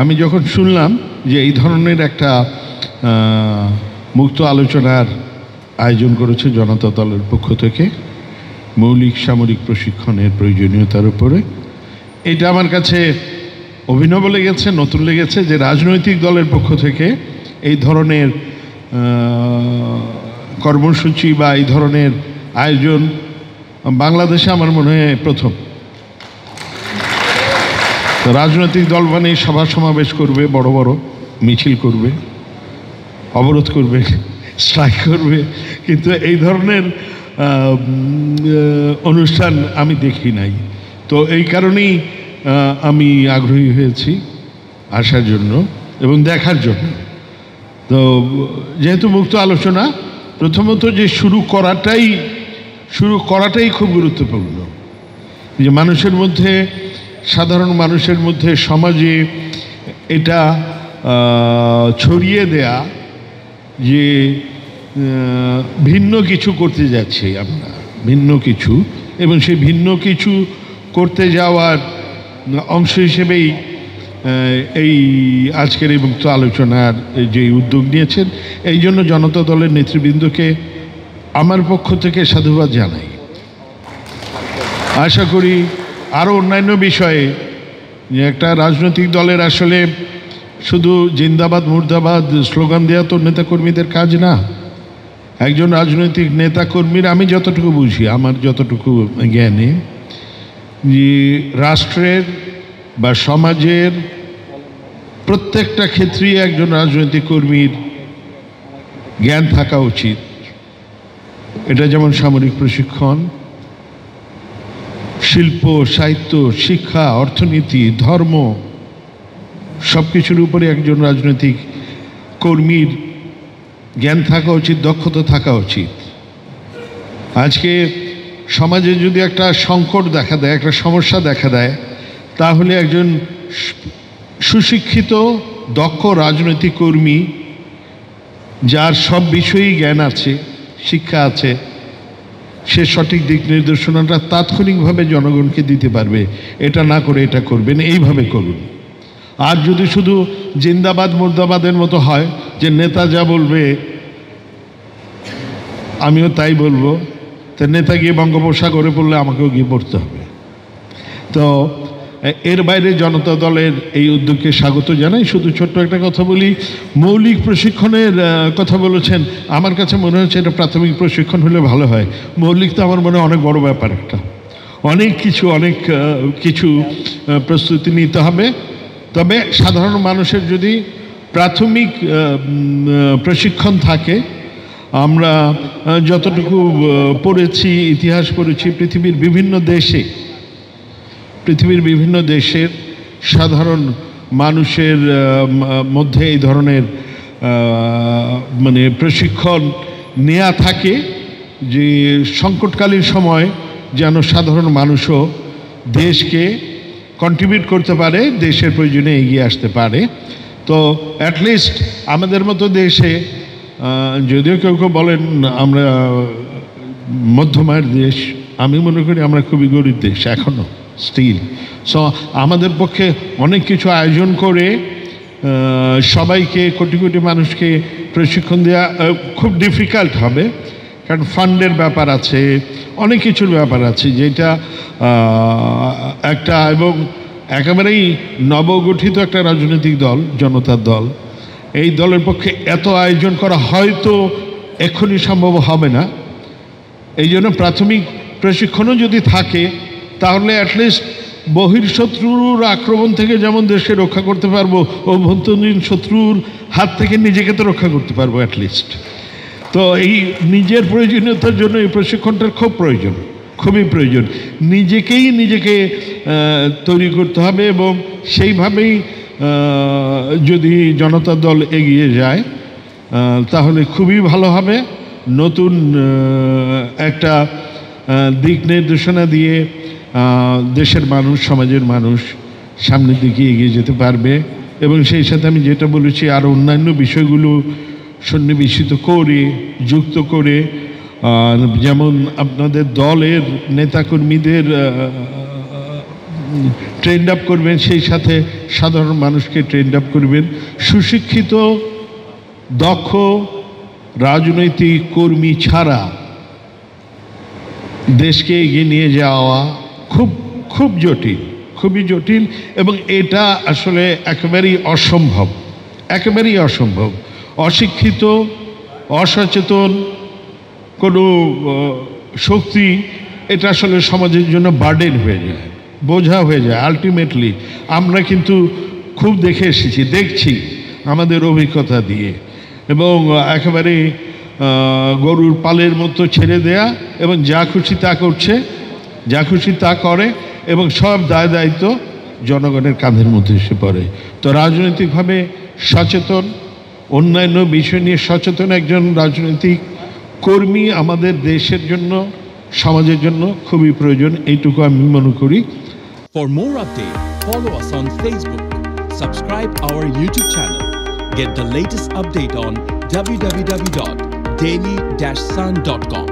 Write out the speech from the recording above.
আমি যখন শুনলাম যে এই ধরনের একটা মুক্ত আলোচনার আয়োজন করেছে জনতা দলের পক্ষ থেকে মৌলিক সামরিক প্রশিক্ষণের প্রয়োজনীয়তার উপরে, এটা আমার কাছে অভিনব লেগেছে, নতুন লেগেছে যে রাজনৈতিক দলের পক্ষ থেকে এই ধরনের কর্মসূচি বা এই ধরনের আয়োজন বাংলাদেশে আমার মনে হয় প্রথম। রাজনৈতিক দল মানে সভা সমাবেশ করবে, বড় বড় মিছিল করবে, অবরোধ করবে, স্ট্রাইক করবে, কিন্তু এই ধরনের অনুষ্ঠান আমি দেখি নাই। তো এই কারণেই আমি আগ্রহী হয়েছি আসার জন্য এবং দেখার জন্য। তো যেহেতু মুক্ত আলোচনা, প্রথমত যে শুরু করাটাই খুব গুরুত্বপূর্ণ, যে মানুষের মধ্যে, সাধারণ মানুষের মধ্যে, সমাজে এটা ছড়িয়ে দেয়া যে ভিন্ন কিছু করতে যাচ্ছি আমরা, ভিন্ন কিছু, এবং সেই ভিন্ন কিছু করতে যাওয়ার অংশ হিসেবেই এই আজকের এই মুক্ত আলোচনার যে উদ্যোগ নিয়েছেন, এই জন্য জনতা দলের নেতৃবৃন্দকে আমার পক্ষ থেকে সাধুবাদ জানাই। আশা করি আরও অন্যান্য বিষয়ে, যে একটা রাজনৈতিক দলের আসলে শুধু জিন্দাবাদ মুর্দাবাদ স্লোগান দেওয়া তো নেতাকর্মীদের কাজ না। একজন রাজনৈতিক নেতাকর্মীর, আমি যতটুকু বুঝি, আমার যতটুকু জ্ঞানে, যে রাষ্ট্রের বা সমাজের প্রত্যেকটা ক্ষেত্রেই একজন রাজনৈতিক কর্মীর জ্ঞান থাকা উচিত। এটা যেমন সামরিক প্রশিক্ষণ, শিল্প, সাহিত্য, শিক্ষা, অর্থনীতি, ধর্ম, সব কিছুর উপরে একজন রাজনৈতিক কর্মীর জ্ঞান থাকা উচিত, দক্ষতা থাকা উচিত। আজকে সমাজে যদি একটা সংকট দেখা দেয়, একটা সমস্যা দেখা দেয়, তাহলে একজন সুশিক্ষিত দক্ষ রাজনৈতিক কর্মী, যার সব বিষয়েই জ্ঞান আছে, শিক্ষা আছে, সে সঠিক দিক নির্দেশনাটা তাৎক্ষণিকভাবে জনগণকে দিতে পারবে। এটা না করে এটা করবেন, এইভাবে করুন। আর যদি শুধু জিন্দাবাদ মুর্দাবাদের মতো হয়, যে নেতা যা বলবে আমিও তাই বলবো, তা নেতা গিয়ে বঙ্গোপসাগরে পড়লে আমাকেও গিয়ে পড়তে হবে। তো এর বাইরে জনতা দলের এই উদ্যোগকে স্বাগত জানাই। শুধু ছোট্ট একটা কথা বলি, মৌলিক প্রশিক্ষণের কথা বলেছেন, আমার কাছে মনে হচ্ছে এটা প্রাথমিক প্রশিক্ষণ হলে ভালো হয়। মৌলিক তো আমার মনে হয় অনেক বড় ব্যাপার, একটা অনেক কিছু প্রস্তুতি নিতে হবে। তবে সাধারণ মানুষের যদি প্রাথমিক প্রশিক্ষণ থাকে, আমরা যতটুকু পড়েছি, ইতিহাস পড়েছি, পৃথিবীর বিভিন্ন দেশের সাধারণ মানুষের মধ্যে এই ধরনের মানে প্রশিক্ষণ নেওয়া থাকে, যে সংকটকালীন সময় যেন সাধারণ মানুষও দেশকে কন্ট্রিবিউট করতে পারে, দেশের প্রয়োজনে এগিয়ে আসতে পারে। তো অ্যাটলিস্ট আমাদের মতো দেশে, যদিও কেউ বলেন আমরা মধ্যমায়ের দেশ, আমি মনে করি আমরা খুবই গরিব দেশ এখনও স্টিল। সো আমাদের পক্ষে অনেক কিছু আয়োজন করে সবাইকে, কোটি কোটি মানুষকে প্রশিক্ষণ দেওয়া খুব ডিফিকাল্ট হবে, কারণ ফান্ডের ব্যাপার আছে, অনেক কিছুর ব্যাপার আছে, যেটা একটা, এবং একেবারেই নবগঠিত একটা রাজনৈতিক দল, জনতার দল, এই দলের পক্ষে এত আয়োজন করা হয়তো এক্ষুনি সম্ভব হবে না। এই জন্য প্রাথমিক প্রশিক্ষণও যদি থাকে, তাহলে অ্যাটলিস্ট বহির্শত্রুর আক্রমণ থেকে যেমন দেশকে রক্ষা করতে পারবো, অভ্যন্তরীণ শত্রুর হাত থেকে নিজেকে তো রক্ষা করতে পারবো অ্যাটলিস্ট। তো এই নিজের প্রয়োজনীয়তার জন্য এই প্রশিক্ষণটার খুবই প্রয়োজন। নিজেকে তৈরি করতে হবে, এবং সেইভাবেই যদি জনতা দল এগিয়ে যায় তাহলে খুবই ভালো হবে। নতুন একটা দিক নির্দেশনা দিয়ে দেশের মানুষ, সমাজের মানুষ সামনের দিকে এগিয়ে যেতে পারবে, এবং সেই সাথে আমি যেটা বলেছি, আরও অন্যান্য বিষয়গুলো সন্নিবেশিত করে, যুক্ত করে, যেমন আপনাদের দলের নেতাকর্মীদের ট্রেন্ড আপ করবেন, সেই সাথে সাধারণ মানুষকে ট্রেন্ড আপ করবেন। সুশিক্ষিত দক্ষ রাজনৈতিক কর্মী ছাড়া দেশকে এগিয়ে নিয়ে যাওয়া খুব জটিল, খুবই জটিল, এবং এটা আসলে একেবারেই অসম্ভব। অশিক্ষিত, অসচেতন কোনো শক্তি এটা আসলে সমাজের জন্য বার্ডেন হয়ে যায়, বোঝা হয়ে যায়। আলটিমেটলি আমরা কিন্তু খুব দেখছি আমাদের অভিজ্ঞতা দিয়ে, এবং একেবারে গরুর পালের মতো ছেড়ে দেয়া, এবং যা খুশি তা করছে, যা খুশি তা করে, এবং সব দায়িত্ব জনগণের কাঁধের মধ্যে এসে পড়ে। তো রাজনৈতিকভাবে সচেতন, অন্যান্য বিষয় নিয়ে সচেতন একজন রাজনৈতিক কর্মী আমাদের দেশের জন্য, সমাজের জন্য খুবই প্রয়োজন, এইটুকু আমি মনে করি। For more updates, follow us on Facebook, subscribe our YouTube channel, get the latest update on www.daily-sun.com.